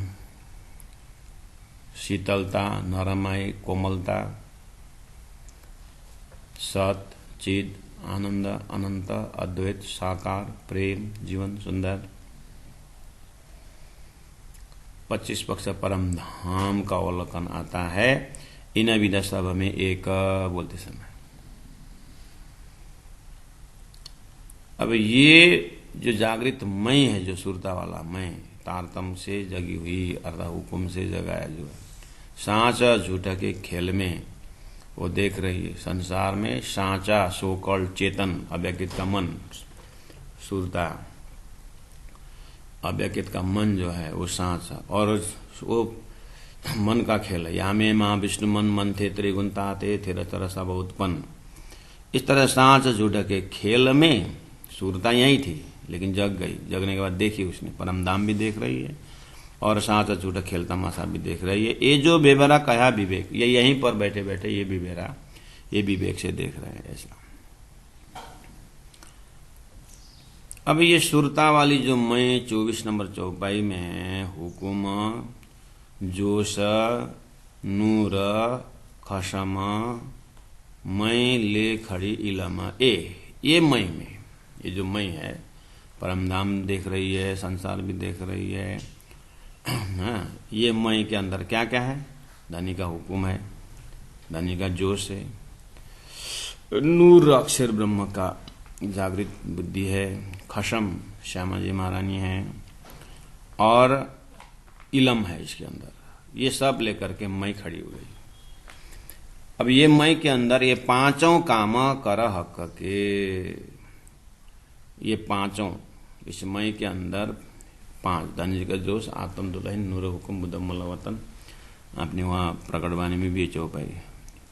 शीतलता, नरमाई, कोमलता, सत, चिद, आनंद, अनंत, अद्वैत, साकार, प्रेम, जीवन सुंदर, 25 पक्ष परम धाम का अवलोकन आता है इन विदा सब में एक बोलते समय। अब ये जो जागृत मय है, जो सुरता वाला मय, तारतम से जगी हुई अर्धा हुकुम से जगाया जो है, सांचा झूठा के खेल में वो देख रही है। संसार में सांचा सोकल चेतन अव्यक्त का मन, सुरता अव्यक्त का मन जो है वो सांचा, और वो मन का खेल है। यामे माँ विष्णु मन मन थे त्रिगुणता थे रचरसा उत्पन्न। इस तरह सांच झूठा के खेल में सुरता यही थी, लेकिन जग गई। जगने के बाद देखी उसने, परमधाम भी देख रही है और सांचा झूठा खेल तमाशा भी देख रही है। ये जो बेबेरा कहा विवेक, ये यहीं पर बैठे बैठे ये बेबेरा ये विवेक से देख रहे हैं ऐसा। अब ये सुरता वाली जो मैं 24 नंबर चौपाई में है, हुकुम, जोश, नूर, खशम, मैं ले खड़ी इलमा, ये मई में, ये जो मई है परमधाम देख रही है, संसार भी देख रही है। हाँ, ये मई के अंदर क्या क्या है? धनी का हुकुम है, धनी का जोश है, नूर अक्षर ब्रह्म का जागृत बुद्धि है, खशम श्यामा जी महारानी है, और इलम है इसके अंदर। ये सब लेकर के मई खड़ी हुई। अब ये मई के अंदर ये पांचों काम कर हक के, ये पांचों इस मई के अंदर 5 धनी का जोश, आत्म दुल्हन, नूर हुकुम, बुद्धम मुलवतन, आपने वहाँ प्रकटवाणी में भी चौपाई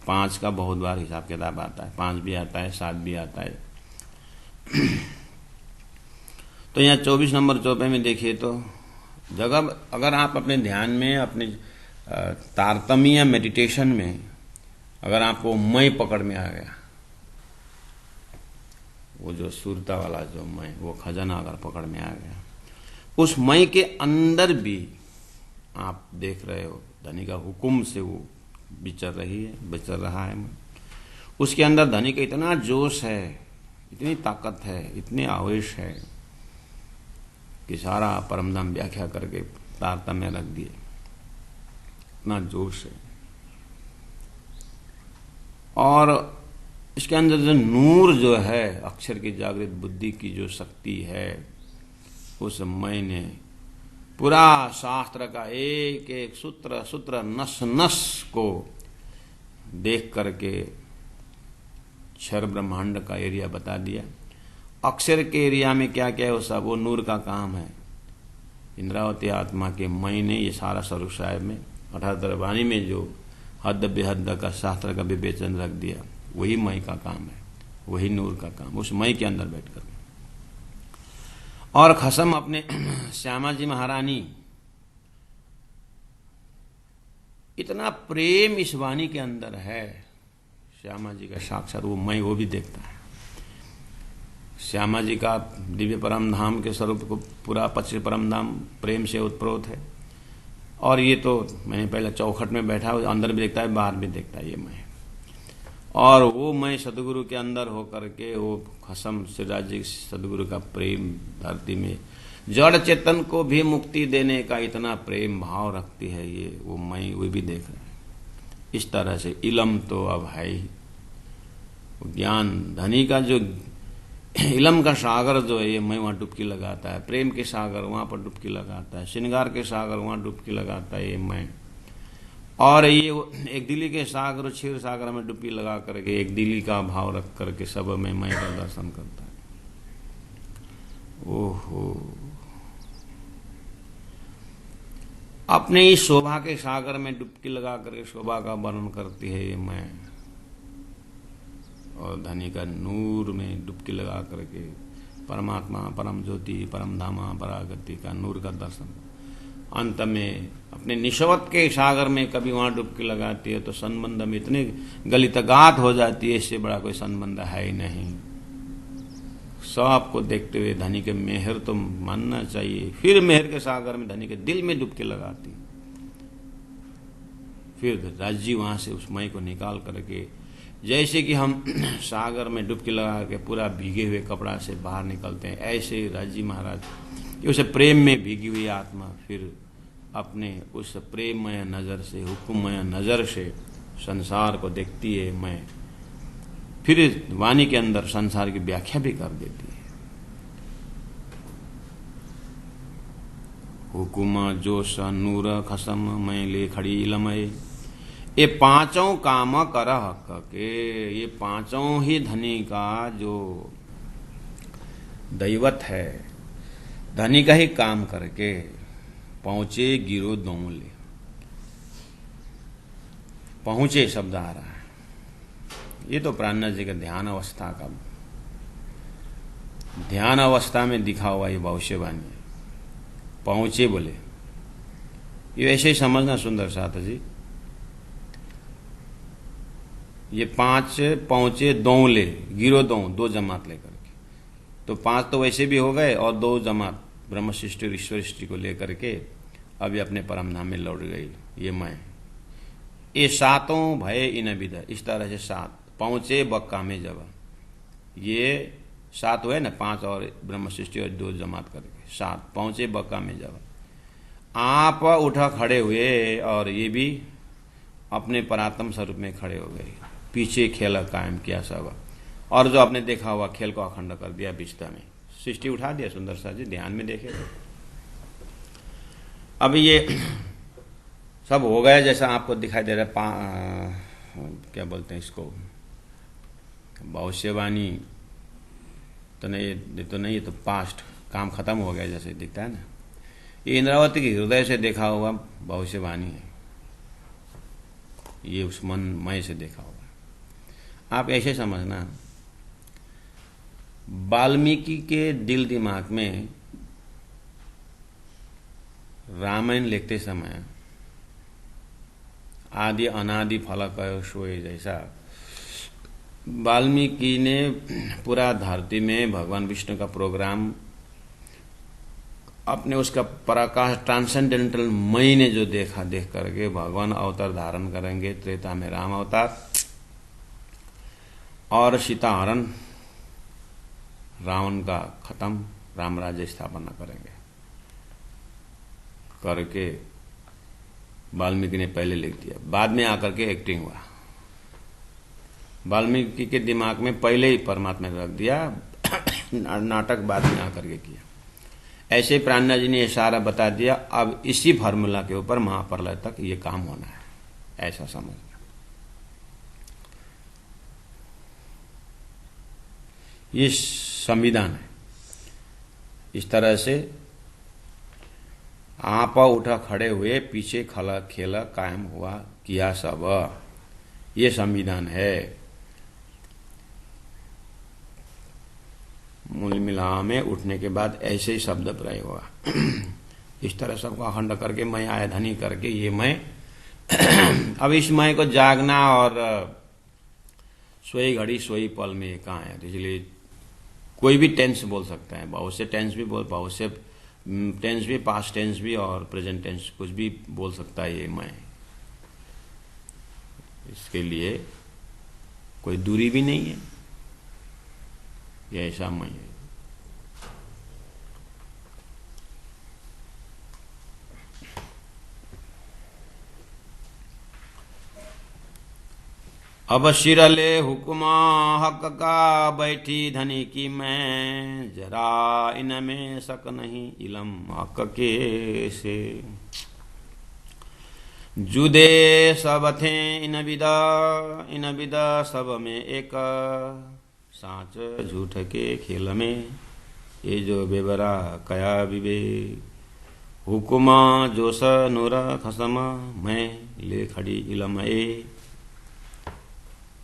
5 का बहुत बार हिसाब किताब आता है, 5 भी आता है, 7 भी आता है। तो यहाँ 24 नंबर चौपाई में देखिए तो जगह, अगर आप अपने ध्यान में, अपने तारतम्य मेडिटेशन में अगर आपको मय पकड़ में आ गया, वो जो सुरता वाला जो मय, वो खजाना अगर पकड़ में आ गया, उस मय के अंदर भी आप देख रहे हो धनी का हुकुम से वो विचर रहा है। उसके अंदर धनी का इतना जोश है, इतनी ताकत है, इतने आवेश है कि सारा परमधाम व्याख्या करके तारतम्य रख दिए, इतना जोश है। और इसके अंदर जो नूर जो है, अक्षर की जागृत बुद्धि की जो शक्ति है, उस मय ने पूरा शास्त्र का एक एक सूत्र नस नस को देख करके क्षर ब्रह्मांड का एरिया बता दिया। अक्षर के एरिया में क्या क्या है वो सब वो नूर का काम है। इंद्रावती आत्मा के मय ने ये सारा स्वरूप साहेब में 78 वाणी में जो हद बेहद का शास्त्र का विवेचन रख दिया, वही मय का काम है। वही नूर का काम, उस मई के अंदर बैठ कर। और खसम अपने श्यामा जी महारानी, इतना प्रेम इस वाणी के अंदर है। श्यामा जी का साक्षात वो मई वो भी देखता है। श्यामा जी का दिव्य परम धाम के स्वरूप को पूरा 25 परम धाम प्रेम से उत्प्रोत है। और ये तो मैंने पहले चौखट में बैठा, अंदर भी देखता है, बाहर भी देखता है ये मैं। और वो मैं सदगुरु के अंदर होकर के वो खसम श्रीराज जी सदगुरु का प्रेम धरती में जड़ चेतन को भी मुक्ति देने का इतना प्रेम भाव रखती है ये वो मैं, वो भी देख रहे हैं। इस तरह से इलम तो अब है ही ज्ञान धनी का, जो इलम का सागर जो है ये मैं वहां डुबकी लगाता है, प्रेम के सागर वहां पर डुबकी लगाता है, श्रृंगार के सागर वहां डुबकी लगाता है ये मैं। और ये एक दिल्ली के सागर क्षीर सागर में डुबकी लगा करके एक दिल्ली का भाव रख करके सब में मैं का दर्शन करता है। ओहो, अपने इस शोभा के सागर में डुबकी लगा करके शोभा का वर्णन करती है ये मैं। और धनी का नूर में डुबकी लगा करके परमात्मा, परम ज्योति, परम धामा, परागति का नूर का दर्शन। अंत में अपने निशवत के सागर में कभी वहां डुबकी लगाती है तो संबंध में इतनी गलितगात हो जाती है, इससे बड़ा कोई संबंध है ही नहीं। सबको देखते हुए धनी के मेहर तो मानना चाहिए। फिर मेहर के सागर में धनी के दिल में डुबकी लगाती, फिर राजी वहां से उस मई को निकाल करके, जैसे कि हम सागर में डुबकी लगा के पूरा भीगे हुए कपड़ा से बाहर निकलते हैं, ऐसे राजी महाराज उस प्रेम में भीगी हुई आत्मा फिर अपने उस प्रेममय नजर से, हुक्ममय नजर से संसार को देखती है मैं। फिर वाणी के अंदर संसार की व्याख्या भी कर देती है। हुकुम जोश नूर खसम मैं ले खड़ी इलमय, ये पांचों काम कर हक के, ये पांचों ही धनी का जो दैवत है, धनी का ही काम करके पहुंचे गिरो दौले। पहुंचे शब्द आ रहा है, ये तो प्राणनाथ जी का ध्यान अवस्था का, ध्यान अवस्था में दिखा हुआ ये भविष्यवाणी। पहुंचे बोले, ये ऐसे ही समझना सुंदर साथ जी। ये 5 पहुंचे दौले, गिरो दो जमात लेकर के, तो 5 तो वैसे भी हो गए और 2 जमात ब्रह्म सृष्टि और ईश्वर सृष्टि को लेकर के अभी अपने परम धाम में लौट गई ये मैं। ये 7 भय इन विध, इस तरह से 7 पहुंचे बक्का में जब, ये 7 हुए ना, 5 और ब्रह्म सृष्टि और 2 जमात करके 7 पहुंचे बक्का में जब। आप उठा खड़े हुए और ये भी अपने परात्म स्वरूप में खड़े हो गए, पीछे खेल कायम किया सब, और जो आपने देखा हुआ खेल को अखंड कर दिया, विस्ता में सृष्टि उठा दिया। सुंदर सा जी ध्यान में देखे तो अब ये सब हो गया जैसा आपको दिखाई दे रहा है। क्या बोलते हैं इसको, भविष्यवाणी तो नहीं, ये तो पास्ट काम खत्म हो गया जैसे दिखता है ना। ये इंद्रावती के हृदय से देखा हुआ भविष्यवाणी है, ये उस मन मय से देखा होगा। आप ऐसे समझना, वाल्मीकि के दिल दिमाग में रामायण लिखते समय आदि अनादि फलक सोए जैसा वाल्मीकि ने पूरा धरती में भगवान विष्णु का प्रोग्राम अपने उसका पराकाश ट्रांसेंडेंटल मई ने जो देखा, देख करके भगवान अवतार धारण करेंगे, त्रेता में राम अवतार और सीता हरण, रावण का खत्म, राम राज्य स्थापना करेंगे करके वाल्मीकि ने पहले लिख दिया। बाद में आकर के एक्टिंग हुआ, वाल्मीकि के दिमाग में पहले ही परमात्मा ने रख दिया, नाटक बाद में आकर के किया। ऐसे प्राणनाथ जी ने इशारा बता दिया, अब इसी फार्मूला के ऊपर महाप्रलय तक ये काम होना है, ऐसा समझना। ये संविधान है। इस तरह से आप उठा खड़े हुए, पीछे खला खेला कायम हुआ किया सब, ये संविधान है। मूल मिलाप में उठने के बाद ऐसे ही शब्द प्रयोग होगा। इस तरह सबको अखंड करके मैं आया धनी करके ये मैं अब इस मैं को जागना और सोई घड़ी सोई पल में कहाँ है। इसलिए कोई भी टेंस बोल सकता है, बहुत से टेंस भी बहुत से टेंस भी, पास्ट टेंस भी और प्रेजेंट टेंस कुछ भी बोल सकता है ये मैं। इसके लिए कोई दूरी भी नहीं है, ये ऐसा मैं है। अब सिरले हुक्मा हक का बैठी धनी की मैं, जरा इनमें शक नहीं इलम हक के से। जुदे सब थे इन विदा सब में एक, साँच झूठ के खेल में ये जो बेबरा कया विवेक। हुकुमा जोश नूर खसम मैं ले खड़ी इलम ए।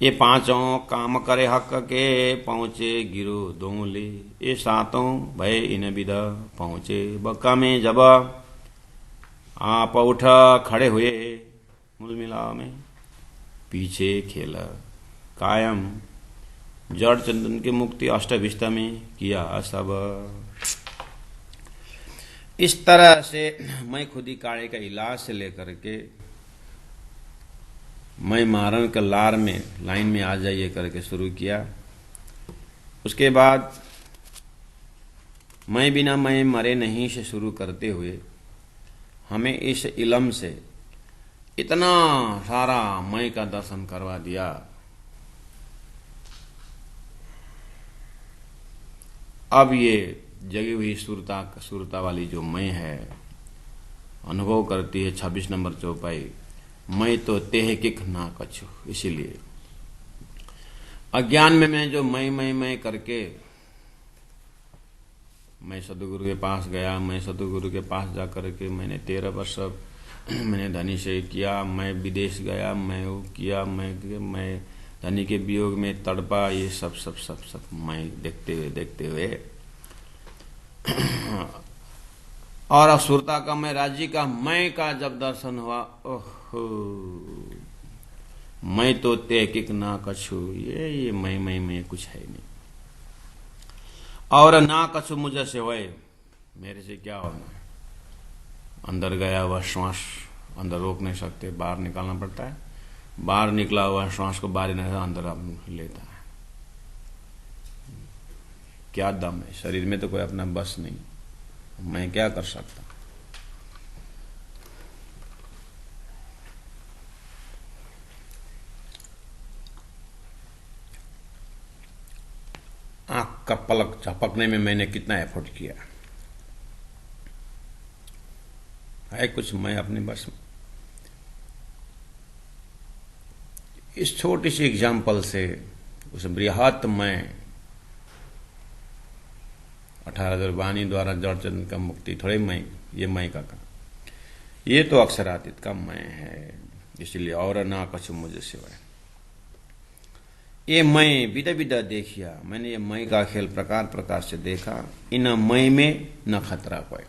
ये पांचों काम करे हक के पहुंचे गिरो दोले। ये सातों भय इन विदा पहुंचे बक्का में जब आप उठ खड़े हुए मूल मिलाप में। पीछे खेला कायम जड़ चंदन की मुक्ति अष्टविष्टा में किया सब। इस तरह से मैं खुदी काढ़े का इलाज से लेकर के मैं मारन के लार में लाइन में आ जाइए करके शुरू किया। उसके बाद मैं बिना मैं मरे नहीं से शुरू करते हुए हमें इस इलम से इतना सारा मैं का दर्शन करवा दिया। अब ये जगी हुई सुरता वाली जो मैं है अनुभव करती है 26 नंबर चौपाई, मैं तो तेह किक ना कछु। इसीलिए अज्ञान में मैं जो मैं करके मैं सदगुरु के पास गया। मैं सदगुरु के पास जा करके मैंने 13 वर्ष मैंने धनी से किया। मैं विदेश गया, मैं वो किया, मैं धनी के वियोग में तड़पा। ये सब मैं देखते हुए और असुरता का मैं, राज्य का मैं का जब दर्शन हुआ, ओहो मैं तो तहकीक ना कछु। ये मैं कुछ है नहीं और ना कछु मुझे से होए, मेरे से क्या होना। अंदर गया हुआ श्वास अंदर रोक नहीं सकते, बाहर निकालना पड़ता है। बाहर निकला हुआ श्वास को बाहर नहीं अंदर लेता है। क्या दम है शरीर में, तो कोई अपना बस नहीं। मैं क्या कर सकता। आंख का पलक झपकने में मैंने कितना एफर्ट किया है कुछ मैं अपने बस में। इस छोटी सी एग्जाम्पल से उस बृहत मैं 18,000 वाणी द्वारा जड़चंद का मुक्ति थोड़े मैं, ये मैं का काम, ये तो अक्षरातीत का मैं है। इसलिए और ना कछु मुझे सिवाय। ये मैं विदा विदा देखिया, मैंने ये मैं का खेल प्रकार प्रकार से देखा। इन मैं में न खतरा कोई।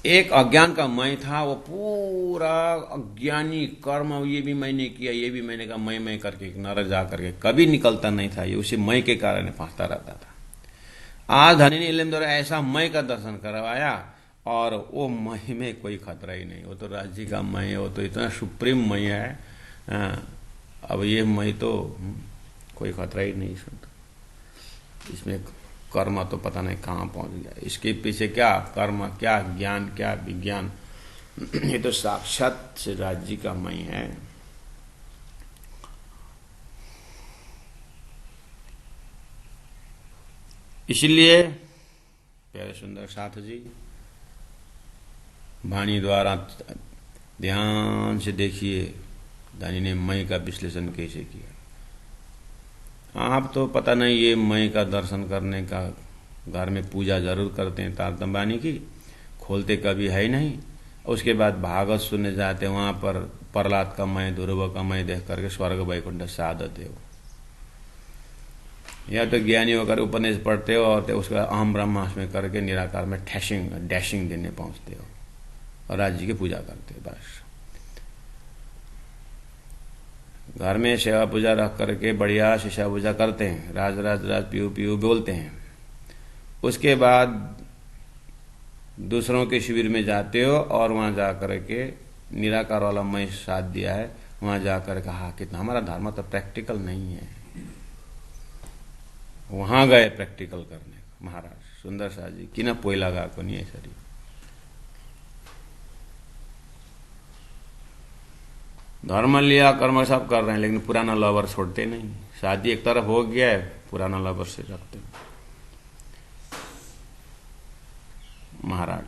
एक अज्ञान का मैं था, वो पूरा अज्ञानी कर्म, ये भी मैंने किया, ये भी मैंने कहा, मैं करके नरक जा करके कभी निकलता नहीं था। ये उसी मैं के कारण फंसता रहता था। आज धनी ने इल्म द्वारा ऐसा मैं का दर्शन करवाया और वो मैं में कोई खतरा ही नहीं। वो तो राज्य का मैं है, वो तो इतना सुप्रीम मैं है। अब ये मैं तो कोई खतरा ही नहीं सुनता। इसमें कर्म तो पता नहीं कहाँ पहुंच गया। इसके पीछे क्या कर्म, क्या ज्ञान, क्या विज्ञान, ये तो साक्षात से राज्य का मैं है। इसलिए प्यारे सुंदर साथ जी वाणी द्वारा ध्यान से देखिए धनी ने मैं का विश्लेषण कैसे किया। आप तो पता नहीं ये मैं का दर्शन करने का घर में पूजा जरूर करते हैं तारतम वाणी की, खोलते कभी है ही नहीं। उसके बाद भागवत सुनने जाते हैं, वहां पर प्रहलाद का मैं, ध्रुव का मैं देख करके स्वर्ग वैकुंठ से आ देते हो। या तो ज्ञानी होकर उपनिषद पढ़ते हो और तो उसका अहम ब्रह्मास्मि करके निराकार में डैशिंग देने पहुंचते हो और राज्य की पूजा करते हो। बस घर में सेवा पूजा रख करके बढ़िया से सेवा पूजा करते हैं, राज राज राज पीयू पीयू बोलते हैं। उसके बाद दूसरों के शिविर में जाते हो और वहां जाकर के निराकार वाला मैं साथ दिया है, वहां जाकर कहा कितना हमारा धर्म तो प्रैक्टिकल नहीं है। वहां गए प्रैक्टिकल करने। महाराज सुंदर शाह जी कि ना पोई लगा को नहीं है सरी। धर्म लिया कर्म सब कर रहे हैं लेकिन पुराना लवर छोड़ते नहीं। शादी एक तरफ हो गया है, पुराना लवर से रखते। महाराज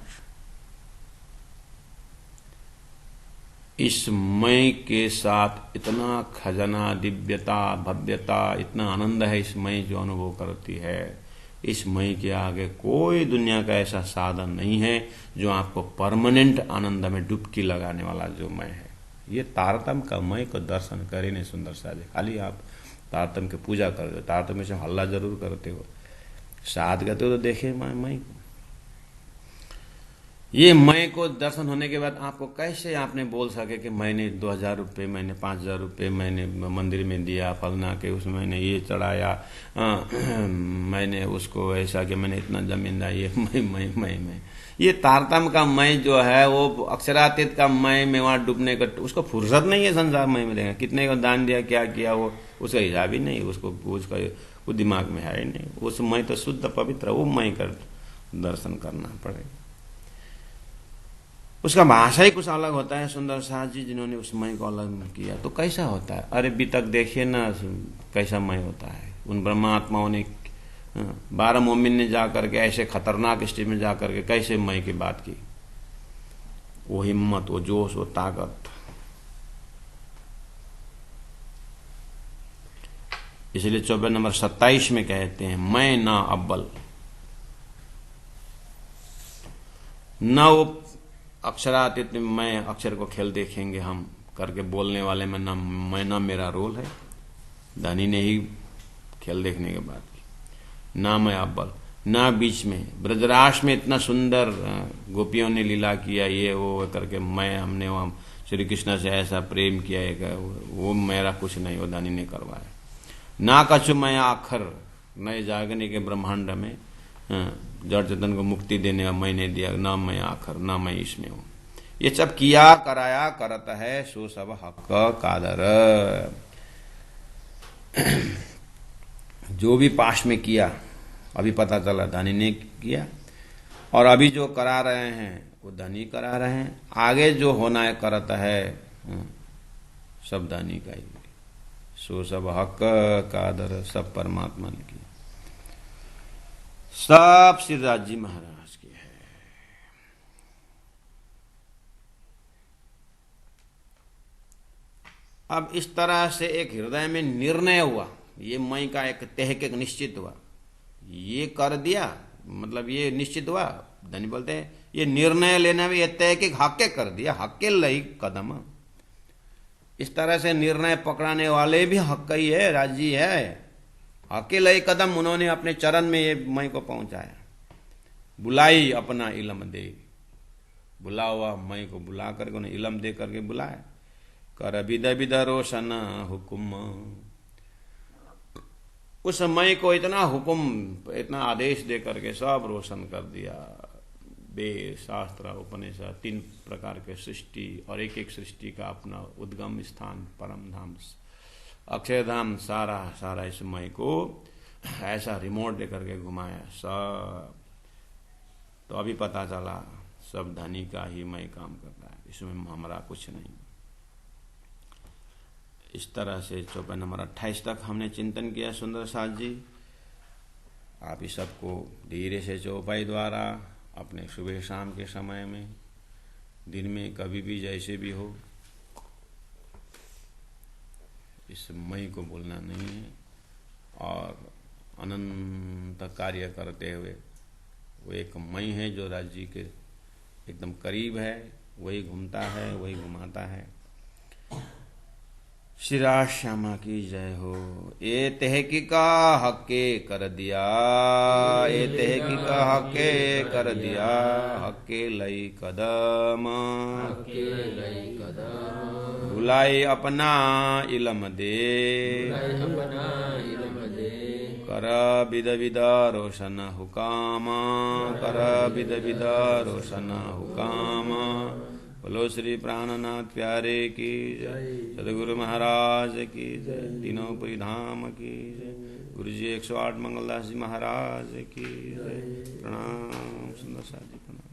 इस मय के साथ इतना खजाना, दिव्यता, भव्यता, इतना आनंद है इस मय जो अनुभव करती है। इस मय के आगे कोई दुनिया का ऐसा साधन नहीं है जो आपको परमानेंट आनंद में डुबकी लगाने वाला जो मय है। ये तारतम का मय को दर्शन करे नहीं सुंदर साधे। खाली आप तारतम की पूजा कर दो, तारतम से हल्ला जरूर करते हो, साध करते हो तो देखे मय को। ये मय को दर्शन होने के बाद आपको कैसे आपने बोल सके कि मैंने 2000 रुपये, मैंने 5000 रुपये मैंने मंदिर में दिया, फलना के उसमें मैंने ये चढ़ाया, मैंने उसको ऐसा कि मैंने इतना जमीन दी, ये मैं ये तारतम का मय जो है वो अक्षरातीत का मय में वहां डूबने का उसको फुर्सत नहीं है। संसार मय में देगा कितने को दान दिया, क्या किया, वो उसका हिसाब ही नहीं, उसका वो दिमाग में है ही नहीं। उस मय तो शुद्ध पवित्र वो मय का दर्शन करना पड़ेगा। उसका भाषा ही कुछ अलग होता है। सुंदर शाह जी जिन्होंने उस मय को अलग किया तो कैसा होता है। अरे अभी तक देखिए ना कैसा मय होता है। उन ब्रह्मात्माओं ने 12 मोमिन ने जाकर के ऐसे खतरनाक स्थिति में जाकर के कैसे मय की बात की। वो हिम्मत, वो जोश, वो ताकत। इसलिए 24 नंबर 27 में कहते हैं मैं ना अव्वल, न वो अक्षरातीत मैं अक्षर को खेल देखेंगे हम करके बोलने वाले में ना मैं ना मेरा रोल है। धनी ने ही खेल देखने के बाद की। ना मैं अव्वल, ना बीच में। ब्रजराज में इतना सुंदर गोपियों ने लीला किया ये वो करके मैं हमने वहां श्री कृष्ण से ऐसा प्रेम किया है, वो मेरा कुछ नहीं, वो धनी ने करवाया। ना कछु मैं आखर, नए जागने के ब्रह्मांड में जड़ चेतन को मुक्ति देने का मैंने दिया, ना मैं आखर, ना मैं इसमें हूं। ये सब किया कराया करत है सो सब हक कादर। जो भी पास में किया अभी पता चला धनी ने किया, और अभी जो करा रहे हैं वो धनी करा रहे हैं। आगे जो होना है करत है सब धनी का ही। सो सब हक कादर, सब परमात्मा ने किया, सब श्रीराज जी महाराज की है। अब इस तरह से एक हृदय में निर्णय हुआ, ये मई का एक तहकीक निश्चित हुआ, ये कर दिया मतलब ये निश्चित हुआ। धनी बोलते हैं ये निर्णय लेना भी तहकीक हक्के कर दिया, हक्के लई कदम। इस तरह से निर्णय पकड़ाने वाले भी हक ही है, राजी है। अकेला ही कदम उन्होंने अपने चरण में ये मई को पहुंचाया। बुलाई अपना इलम दे, बुला हुआ मई को बुला करके उन्हें इलम दे करके बुलाया। कर विद विद रोशन हुकुम, उस मई को इतना हुकुम, इतना आदेश दे करके सब रोशन कर दिया। वेद, शास्त्र, उपनिषद, 3 प्रकार के सृष्टि और एक एक सृष्टि का अपना उद्गम स्थान, परम धाम, अक्षरधाम, सारा इस मय को ऐसा रिमोट देकर के घुमाया सब। तो अभी पता चला सब धनी का ही मय काम कर रहा है, इसमें हमारा कुछ नहीं। इस तरह से 24 नंबर 28 तक हमने चिंतन किया सुंदर साथ जी। आप इस सबको धीरे से चौपाई द्वारा अपने सुबह शाम के समय में, दिन में, कभी भी जैसे भी हो, इस मई को बोलना नहीं है। और अनंत कार्य करते हुए वो एक मई है जो राज्य जी के एकदम करीब है, वही घूमता है, वही घुमाता है। श्री राज श्यामा की जय हो। ए तेह की का हके कर दिया, ए तेह की का हके कर दिया, हके लई कदम, बुलाई अपना इलम दे, कर बिद बिद रोशन हुकाम, कर बिद बिद रोशन हुकाम। बोलो श्री प्राणनाथ प्यारे की जय, सदगुरु महाराज की जय, तीनों पुरी धाम की जय, गुरु जी 108 मंगलदास जी महाराज की जय। प्रणाम सुंदर साथ जी, प्रणाम।